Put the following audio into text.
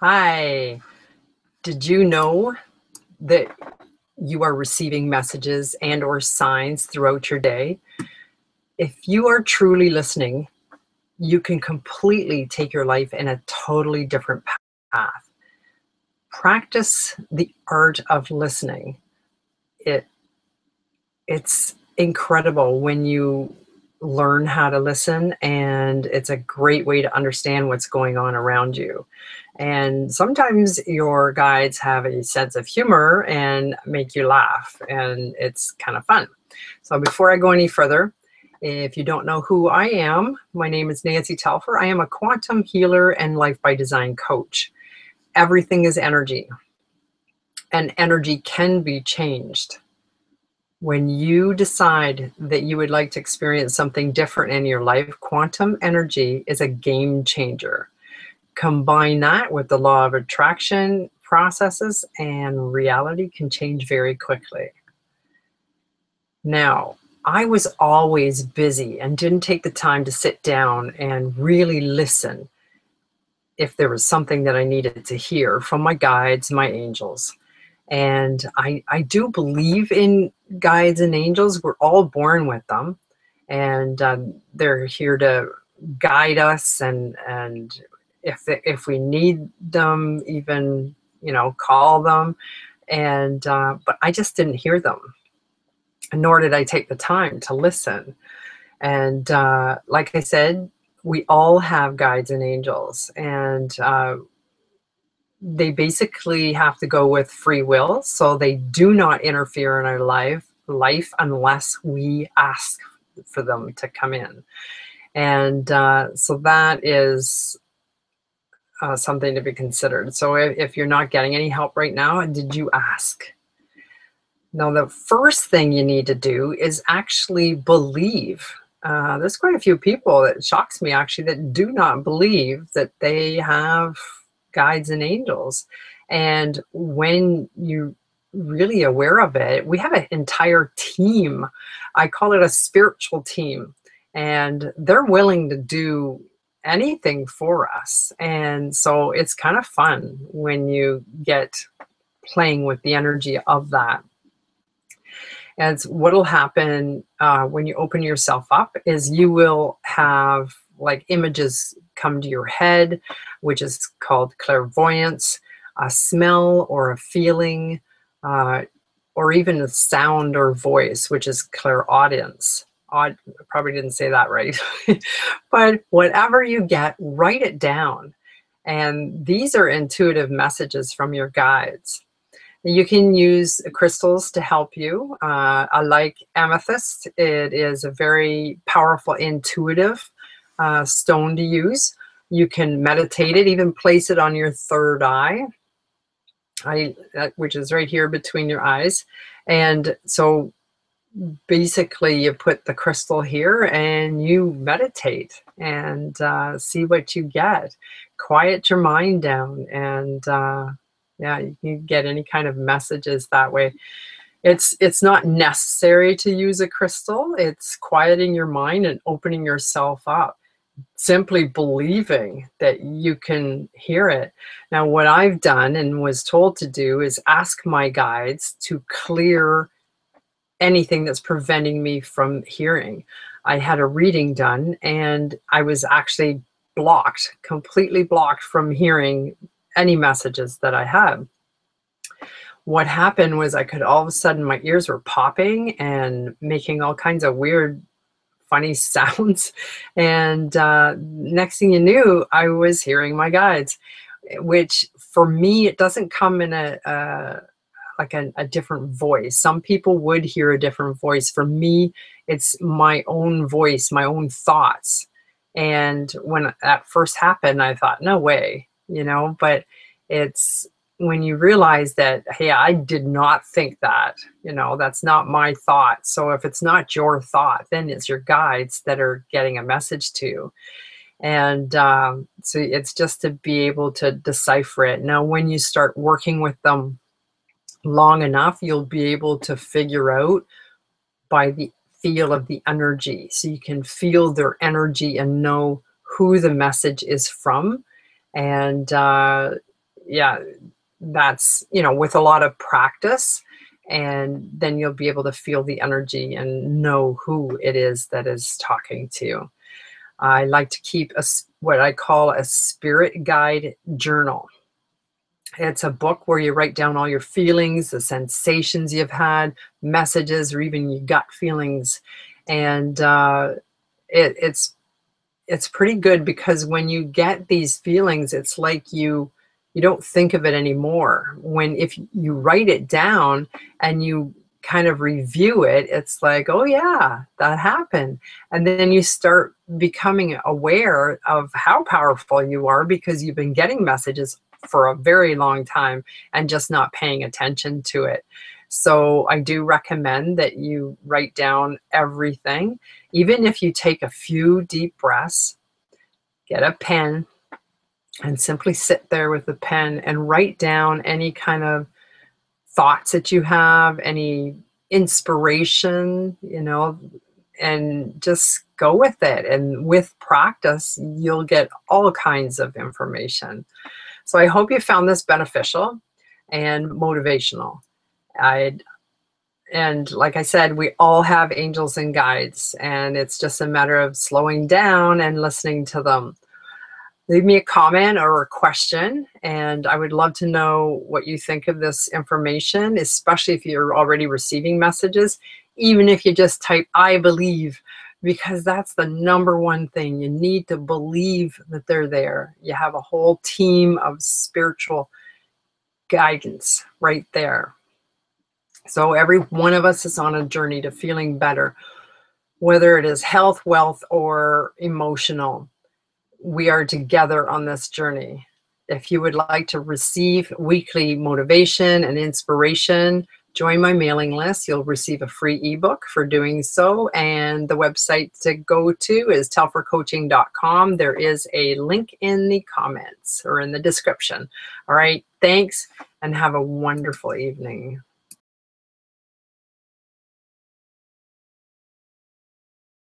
Hi. Did you know that you are receiving messages and or signs throughout your day? If you are truly listening, you can completely take your life in a totally different path. Practice the art of listening. It it's incredible when you learn how to listen, and it's a great way to understand what's going on around you. And sometimes your guides have a sense of humor and make you laugh, and it's kind of fun. So before I go any further, if you don't know who I am, my name is Nancy Telfer. I am a quantum healer and life by design coach. Everything is energy, and energy can be changed. When you decide that you would like to experience something different in your life, quantum energy is a game changer. Combine that with the law of attraction processes, and reality can change very quickly. Now, I was always busy and didn't take the time to sit down and really listen if there was something that I needed to hear from my guides, my angels. And I do believe in guides and angels. We're all born with them, and they're here to guide us. And if we need them, even call them. And but I just didn't hear them, nor did I take the time to listen. And like I said, we all have guides and angels, and they basically have to go with free will, so they do not interfere in our life unless we ask for them to come in. And so that is something to be considered. So if you're not getting any help right now, did you ask? Now, the first thing you need to do is actually believe. There's quite a few people, that shocks me actually, that do not believe that they have guides and angels. And when you're really aware of it, we have an entire team. I call it a spiritual team, and they're willing to do anything for us. And so it's kind of fun when you get playing with the energy of that. And what'll happen when you open yourself up is you will have like images come to your head, which is called clairvoyance, a smell or a feeling, or even a sound or voice, which is clairaudience. I probably didn't say that right. But whatever you get, write it down. And these are intuitive messages from your guides. You can use crystals to help you. I like amethyst. It is a very powerful, intuitive stone to use. You can meditate it, even place it on your third eye, which is right here between your eyes. And so basically you put the crystal here and you meditate and see what you get. Quiet your mind down, and yeah, you can get any kind of messages that way. It's not necessary to use a crystal. It's quieting your mind and opening yourself up, simply believing that you can hear it. Now, what I've done and was told to do is ask my guides to clear anything that's preventing me from hearing. I had a reading done, and I was actually blocked, completely blocked from hearing any messages that I had. What happened was I could all of a sudden, my ears were popping and making all kinds of weird, funny sounds. And next thing you knew, I was hearing my guides, which for me, it doesn't come in a different voice. Some people would hear a different voice. For me, it's my own voice, my own thoughts. And when that first happened, I thought, no way, but it's when you realize that, hey, I did not think that, that's not my thought. So if it's not your thought, then it's your guides that are getting a message to you. And so it's just to be able to decipher it. Now, when you start working with them long enough, you'll be able to figure out by the feel of the energy. So you can feel their energy and know who the message is from. And yeah, that's, you know, with a lot of practice, and then you'll be able to feel the energy and know who it is that is talking to you. I like to keep what I call a spirit guide journal. It's a book where you write down all your feelings, the sensations you've had, messages, or even your gut feelings. And it's pretty good, because when you get these feelings, it's like you don't think of it anymore. When if you write it down and you kind of review it, it's like, oh yeah, that happened. And then you start becoming aware of how powerful you are, because you've been getting messages for a very long time and just not paying attention to it. So I do recommend that you write down everything. Even if you take a few deep breaths, get a pen, and simply sit there with a pen and write down any kind of thoughts that you have, any inspiration, you know, and just go with it. And with practice, you'll get all kinds of information. So I hope you found this beneficial and motivational. And like I said, we all have angels and guides, and it's just a matter of slowing down and listening to them. Leave me a comment or a question, and I would love to know what you think of this information, especially if you're already receiving messages, even if you just type, I believe, because that's the number one thing. You need to believe that they're there. You have a whole team of spiritual guidance right there. So every one of us is on a journey to feeling better, whether it is health, wealth, or emotional. We are together on this journey. If you would like to receive weekly motivation and inspiration, join my mailing list. You'll receive a free ebook for doing so. And the website to go to is telfercoaching.com. There is a link in the comments or in the description. All right. Thanks, and have a wonderful evening.